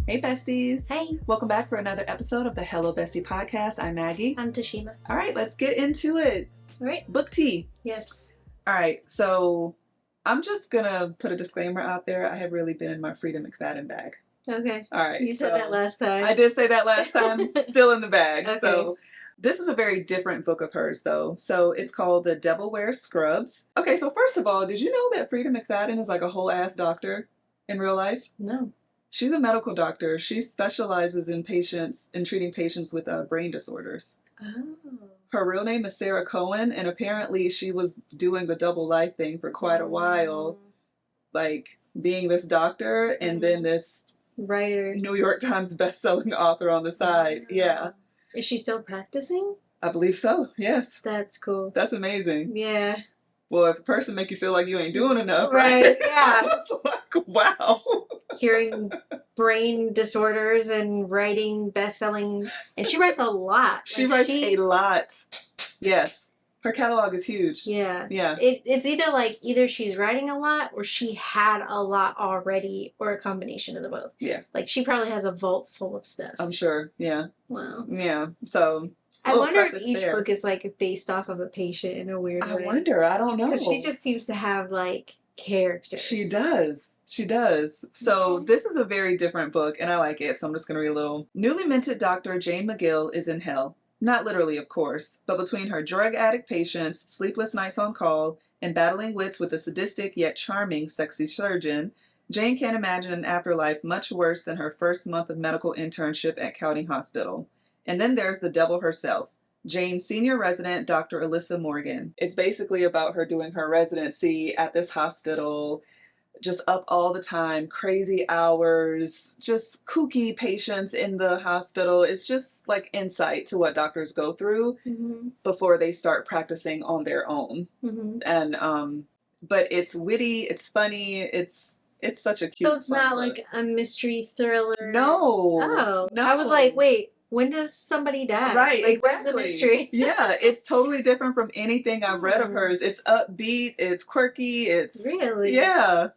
Hey besties. Hey. Welcome back for another episode of the Hello Bestie podcast. I'm Maggie. I'm Tashima. All right, let's get into it. All right. Book tea. Yes. All right, so I'm just going to put a disclaimer out there. I have really been in my Freida McFadden bag. Okay. All right. You said that last time. I did say that last time. Still in the bag. Okay. So this is a very different book of hers, though. So it's called The Devil Wears Scrubs. Okay, so first of all, did you know that Freida McFadden is like a whole ass doctor in real life? No. She's a medical doctor. She specializes in treating patients with brain disorders. Oh. Her real name is Sarah Cohen, and apparently she was doing the double life thing for quite a while, like being this doctor and then this writer, New York Times best-selling author on the side. Yeah. Is she still practicing? I believe so, yes. That's cool. That's amazing. Yeah. Well, if a person make you feel like you ain't doing enough, right? Yeah. I was like, wow. Just hearing brain disorders and writing best-selling, and she writes a lot. She writes a lot. Yes. Her catalog is huge. Yeah. Yeah. It's either she's writing a lot or she had a lot already, or a combination of the both. Yeah. Like she probably has a vault full of stuff. I'm sure. Yeah. Wow. Yeah. So I wonder if each book is like based off of a patient in a weird way. I wonder. I don't know. Because she just seems to have like characters. She does. She does. So this is a very different book and I like it. So I'm just going to read a little. Newly minted Dr. Jane McGill is in hell. Not literally, of course, but between her drug addict patients, sleepless nights on call, and battling wits with a sadistic yet charming sexy surgeon, Jane can't imagine an afterlife much worse than her first month of medical internship at County Hospital. And then there's the devil herself, Jane's senior resident, Dr. Alyssa Morgan. It's basically about her doing her residency at this hospital, just up all the time, crazy hours, just kooky patients in the hospital. It's just like insight to what doctors go through before they start practicing on their own. And but it's witty, it's funny, it's such a cute. So it's not book. like a mystery thriller. No. Oh, no. I was like, wait, when does somebody die? Right, like, exactly. Where's the mystery? Yeah, it's totally different from anything I've read of hers. It's upbeat, it's quirky, it's really, yeah.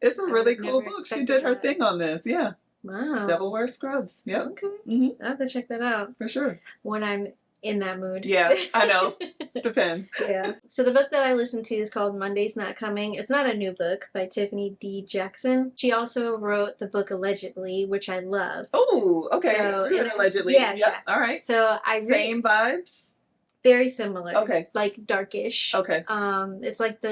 It's a really cool book. She did her thing on this. Yeah. Wow. Devil Wears Scrubs. Yep. Okay. I have to check that out. For sure. When I'm in that mood. Yeah, I know. Depends. Yeah. So the book that I listened to is called Monday's Not Coming. It's not a new book by Tiffany D. Jackson. She also wrote the book Allegedly, which I love. Oh, okay. So, Allegedly. Yeah. All right. So Same vibes? Very similar. Okay. Like darkish. Okay. It's like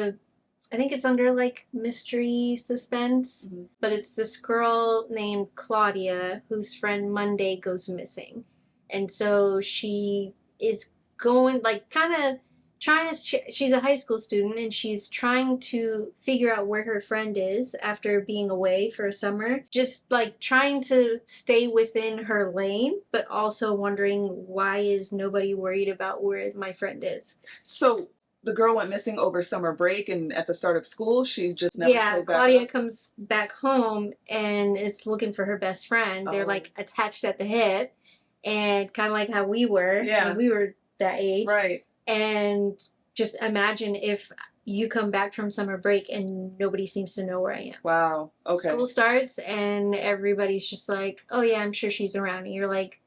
I think it's under like mystery suspense, but it's this girl named Claudia whose friend Monday goes missing. And so she is going like kind of trying to, she's a high school student and she's trying to figure out where her friend is after being away for a summer. Just like trying to stay within her lane, but also wondering why is nobody worried about where my friend is. So the girl went missing over summer break, and at the start of school, she just never showed back Claudia up. comes back home and is looking for her best friend. They're like attached at the hip, and kind of like how we were when we were that age. Right. And just imagine if you come back from summer break and nobody seems to know where I am. Wow. Okay. School starts and everybody's just like, oh yeah, I'm sure she's around. And you're like,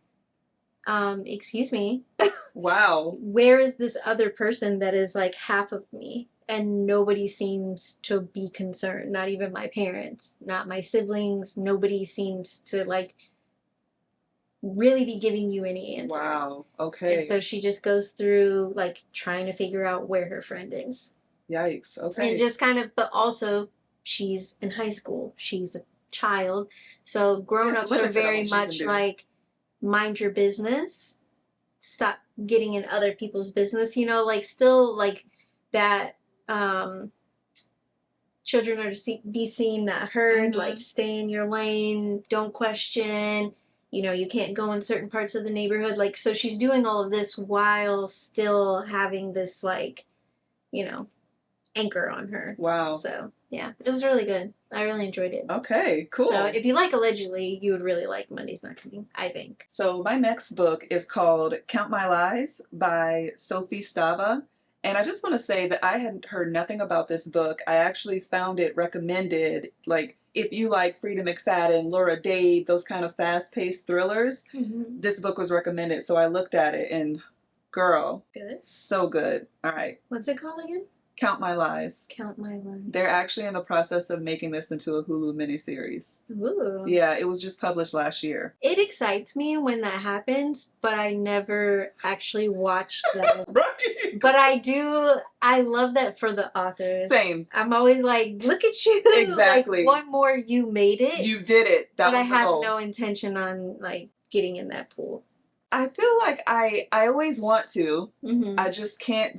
excuse me. Wow. Where is this other person that is like half of me? And nobody seems to be concerned. Not even my parents, not my siblings. Nobody seems to like really be giving you any answers. Wow. Okay. And so she just goes through like trying to figure out where her friend is. Yikes. Okay. And just kind of, but also she's in high school. She's a child. So grown-ups are very much like, mind your business. Stop getting in other people's business. You know, like still like that children are to be seen, not heard. Like stay in your lane. Don't question. You know, you can't go in certain parts of the neighborhood. Like, so she's doing all of this while still having this, like, you know, anchor on her. Wow. So, yeah, it was really good. I really enjoyed it. Okay, cool. So, if you like Allegedly, you would really like Monday's Not Coming, I think. So, my next book is called Count My Lies by Sophie Stava. And I just want to say that I had heard nothing about this book. I actually found it recommended, like, if you like Freida McFadden, Laura Dave, those kind of fast-paced thrillers, this book was recommended. So I looked at it and, girl, Good. so good. All right. What's it called again? Count My Lies. Count My Lies. They're actually in the process of making this into a Hulu miniseries. Ooh. Yeah, it was just published last year. It excites me when that happens, but I never actually watched them. Right. But I love that for the authors. Same. I'm always like, look at you. Exactly. Like, one more, you made it. You did it. That but was I the have goal. no intention on, like, getting in that pool. I feel like I always want to. Mm-hmm. I just can't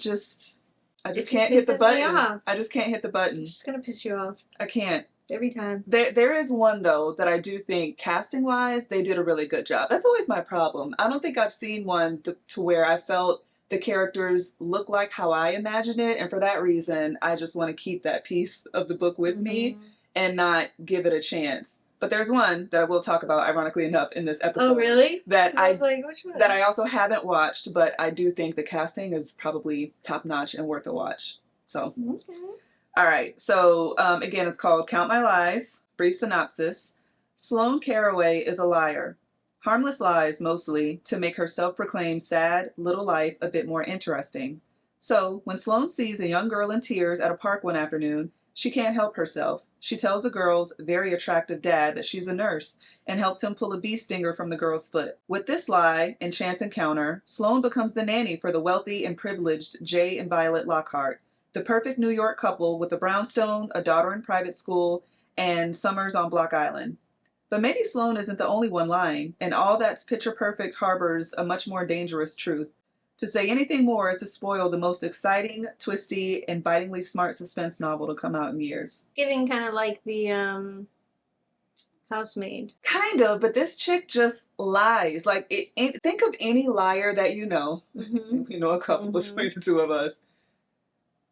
I just It can't just hit the pisses me button. off. I just can't hit the button. It's just gonna piss you off I can't. every time. There is one, though, that I do think, casting-wise, they did a really good job. That's always my problem. I don't think I've seen one to where I felt the characters look like how I imagined it, and for that reason, I just want to keep that piece of the book with me and not give it a chance. But there's one that I will talk about, ironically enough, in this episode. Oh, really? That I was like, which one? That I also haven't watched, but I do think the casting is probably top-notch and worth a watch. So, Okay. all right. So, again, it's called Count My Lies. Brief synopsis. Sloane Caraway is a liar. Harmless lies, mostly, to make her self-proclaimed sad little life a bit more interesting. So, when Sloane sees a young girl in tears at a park one afternoon, she can't help herself. She tells the girl's very attractive dad that she's a nurse and helps him pull a bee stinger from the girl's foot. With this lie and chance encounter, Sloane becomes the nanny for the wealthy and privileged Jay and Violet Lockhart, the perfect New York couple with a brownstone, a daughter in private school, and summers on Block Island. But maybe Sloane isn't the only one lying, and all that's picture perfect harbors a much more dangerous truth. To say anything more is to spoil the most exciting, twisty, and bitingly smart suspense novel to come out in years. Giving kind of like the Housemaid. Kind of, but this chick just lies. Like, think of any liar that you know. Mm-hmm. We know a couple between the two of us.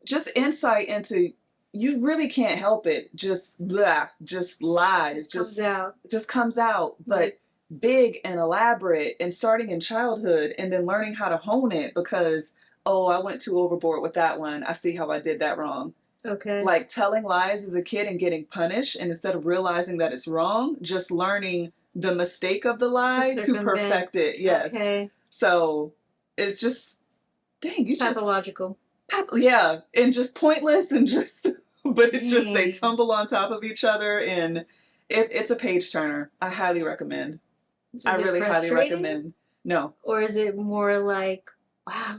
Just insight into, you really can't help it. Just lies. Just comes out. But big and elaborate, and starting in childhood and then learning how to hone it because, oh, I went too overboard with that one. I see how I did that wrong. Okay. Like telling lies as a kid and getting punished, and instead of realizing that it's wrong, just learning the mistake of the lie to perfect it. Yes. Okay. So it's just, dang, you pathological. Yeah, and just pointless and just, but it's just, they tumble on top of each other, and it's a page turner. I highly recommend. I really highly recommend. No. Or is it more like, wow?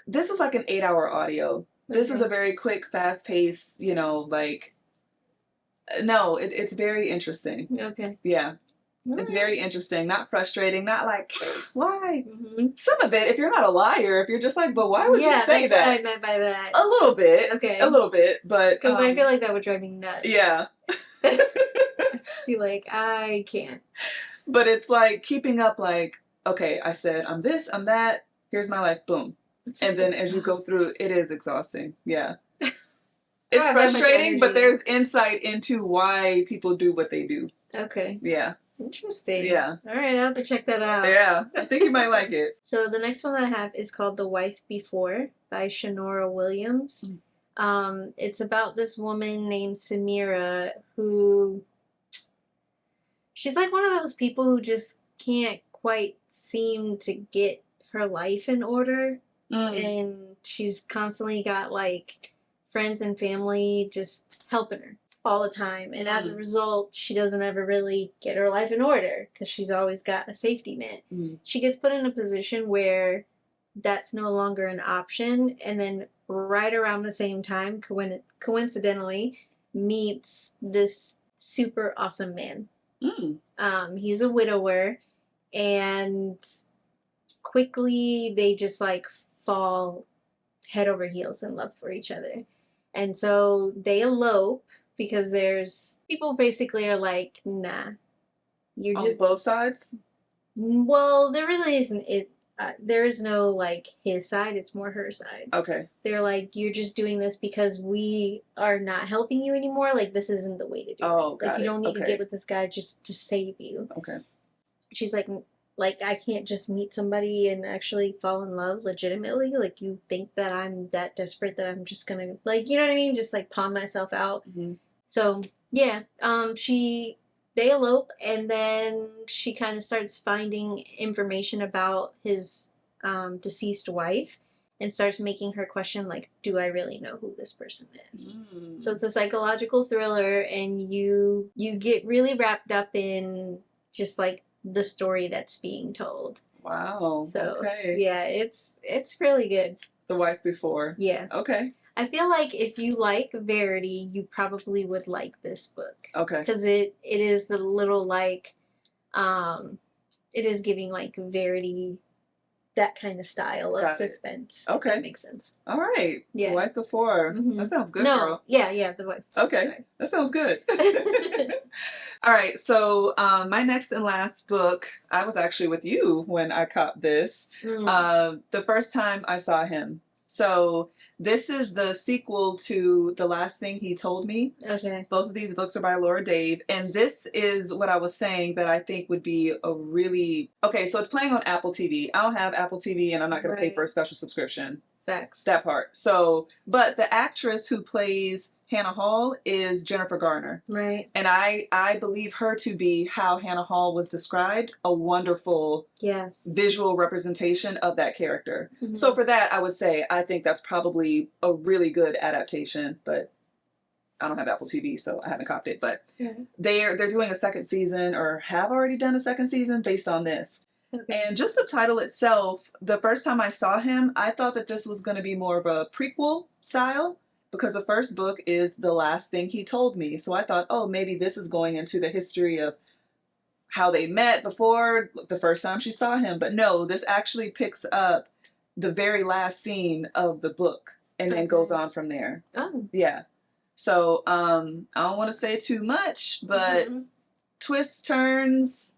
This is like an 8-hour audio. This is a very quick, fast-paced, like, no, it's very interesting. Okay. Yeah. It's very interesting. Not frustrating. Not like, why? Some of it, if you're not a liar, if you're just like, but why would you say that? Yeah, that's what I meant by that. A little bit. Okay. A little bit, but. Because I feel like that would drive me nuts. Yeah. I'd just be like, I can't. But it's like keeping up, like, okay, I said, I'm this, I'm that, here's my life, boom. And then as you go through, it is exhausting. Yeah. It's frustrating, but there's insight into why people do what they do. Okay. Yeah. Interesting. Yeah. All right, I'll have to check that out. Yeah, I think you might like it. So the next one that I have is called The Wife Before by Shanora Williams. It's about this woman named Samira who, she's like one of those people who just can't quite seem to get her life in order. And she's constantly got like friends and family just helping her all the time. And as a result, she doesn't ever really get her life in order because she's always got a safety net. She gets put in a position where that's no longer an option. And then right around the same time, coincidentally, meets this super awesome man. He's a widower, and quickly they just like fall head over heels in love for each other. And so they elope because there's people basically are like, nah, you're on just both sides. Well, there really isn't it. There is no like his side. It's more her side. Okay. They're like, you're just doing this because we are not helping you anymore. Like this isn't the way to do it. Like you don't need to get with this guy just to save you. Okay. She's like, Like, I can't just meet somebody and actually fall in love legitimately. Like, you think that I'm that desperate that I'm just gonna, like, you know what I mean? Just, like, pawn myself out. Mhm. So, yeah, they elope, and then she kind of starts finding information about his deceased wife and starts making her question, like, do I really know who this person is? So Mm. it's a psychological thriller, and you get really wrapped up in just like the story that's being told. Wow. So Okay. yeah, it's really good. The Wife Before. Yeah. Okay. I feel like if you like Verity, you probably would like this book. Okay. Because it is a little like, um, it is giving like Verity that kind of style of Got it. suspense. If Okay. that makes sense. All right. The Yeah. Wife Before. Mm-hmm. That sounds good, No. girl. Yeah, the wife. Okay. Sorry. That sounds good. All right. So, my next and last book, I was actually with you when I caught this. The first time I saw him. So, this is the sequel to The Last Thing He Told Me. Okay. Both of these books are by Laura Dave, and this is what I was saying that I think would be a really okay. So it's playing on Apple TV. I don't have Apple TV, and I'm not going to pay for a special subscription. Facts. That part. So, but the actress who plays Hannah Hall is Jennifer Garner. Right. And I believe her to be how Hannah Hall was described, a wonderful visual representation of that character. Mm-hmm. So for that, I would say I think that's probably a really good adaptation, but I don't have Apple TV, so I haven't copped it. But they're doing a second season, or have already done a second season based on this. Okay. And just the title itself, the first time I saw him, I thought that this was going to be more of a prequel style, because the first book is The Last Thing He Told Me. So I thought, oh, maybe this is going into the history of how they met before the first time she saw him. But no, this actually picks up the very last scene of the book and then goes on from there. Oh. Yeah. So I don't want to say too much, but twists, turns,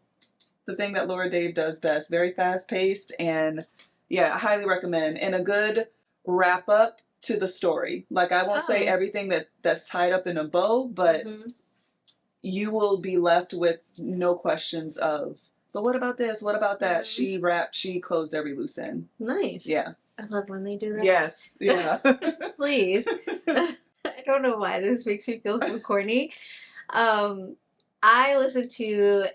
the thing that Laura Dave does best. Very fast paced, and yeah, I highly recommend. And a good wrap up to the story. Like, I won't say everything that's tied up in a bow, but you will be left with no questions of, but what about this? What about that? She closed every loose end. Nice. Yeah. I love when they do that. Yes. Yeah. Please. I don't know why this makes me feel so corny. I listened to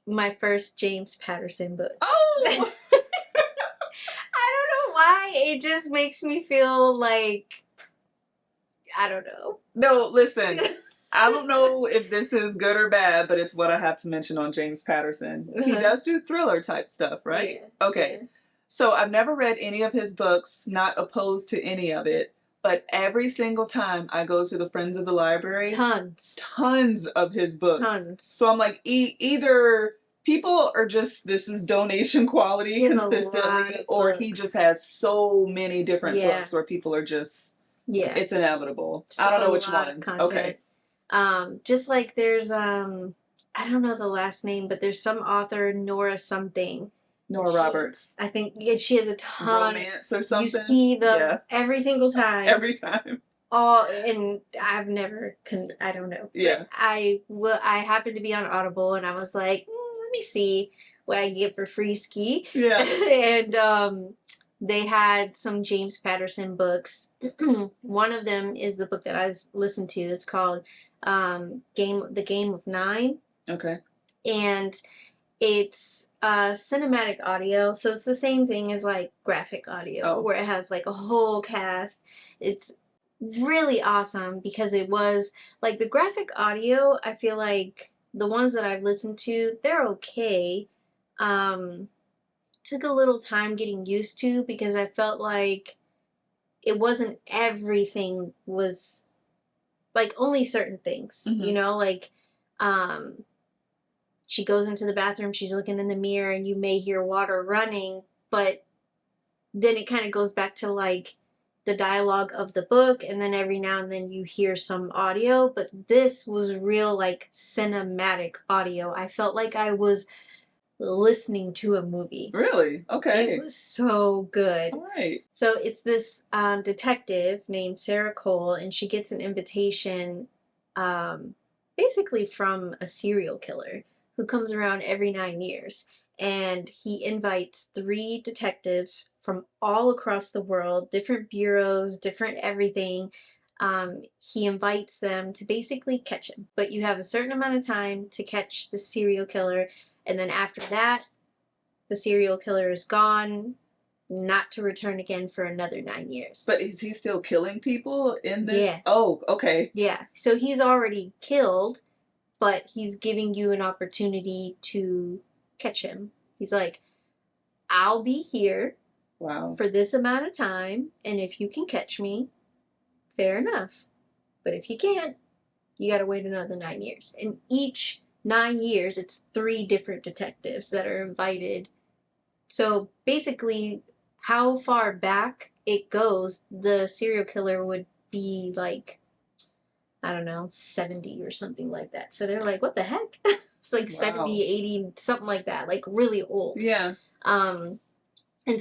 my first James Patterson book. Oh! I don't know why. It just makes me feel like, I don't know. No, listen. I don't know if this is good or bad, but it's what I have to mention on James Patterson. He does do thriller type stuff, right? Yeah. Okay. Yeah. So I've never read any of his books, not opposed to any of it, but every single time I go to the Friends of the Library, tons of his books. Tons. So I'm like, either people are just, this is donation quality consistently, or he just has so many different books where people are just, it's inevitable. Just I don't know which one. Okay. Just like there's, I don't know the last name, but there's some author, Nora something. Nora Roberts. I think she has a ton. Romance or something. You see them every single time. Every time. And I've never, I don't know. Yeah. I happened to be on Audible, and I was like, let me see what I can get for free ski. Yeah. And they had some James Patterson books. One of them is the book that I listened to. It's called The Game of Nine. Okay. And it's cinematic audio, so it's the same thing as like graphic audio, where it has like a whole cast. It's really awesome because it was like the graphic audio. I feel like the ones that I've listened to, they're okay. Took a little time getting used to, because I felt like it wasn't everything, was like only certain things, you know, like she goes into the bathroom, she's looking in the mirror, and you may hear water running, but then it kind of goes back to like the dialogue of the book, and then every now and then you hear some audio. But this was real like cinematic audio. I felt like I was listening to a movie. Really? Okay. It was so good. All right. So it's this detective named Sarah Cole, and she gets an invitation basically from a serial killer who comes around every 9 years. and he invites 3 detectives from all across the world, different bureaus, different everything. He invites them to basically catch him. But you have a certain amount of time to catch the serial killer, and then after that, the serial killer is gone, not to return again for another 9 years. But is he still killing people in this? Yeah. Oh, okay. Yeah. So he's already killed, but he's giving you an opportunity to catch him. He's like, I'll be here Wow. for this amount of time, and if you can catch me, fair enough. But if you can't, you gotta wait another 9 years. And each 9 years, it's 3 different detectives that are invited. So basically, how far back it goes, the serial killer would be like, I don't know, 70 or something like that. So they're like, what the heck? It's like Wow. 70, 80, something like that, like really old. Yeah. And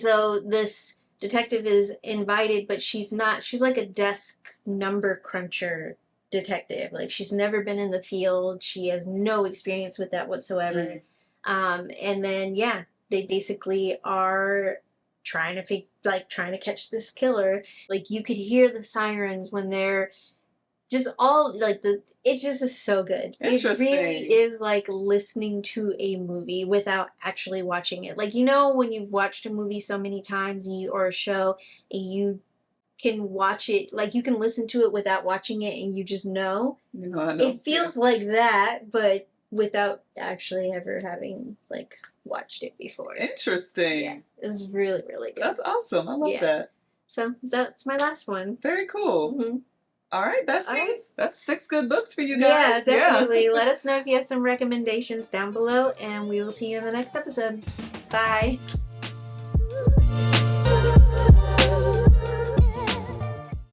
so this detective is invited, but she's not, she's like a desk number cruncher detective. Like she's never been in the field. She has no experience with that whatsoever. And then, yeah, they basically are trying to catch this killer. Like you could hear the sirens when they're just all like it just is so good. It really is like listening to a movie without actually watching it. Like, you know, when you've watched a movie so many times or a show, and you can watch it, like you can listen to it without watching it, and you just know. I know. It feels like that, but without actually ever having like watched it before. Interesting. Yeah, it was really, really good. That's awesome. I love that. So that's my last one. Very cool. Mm-hmm. All right, besties. All right. That's 6 good books for you guys. guys. Yeah, definitely. Yeah. Let us know if you have some recommendations down below, and we will see you in the next episode. Bye.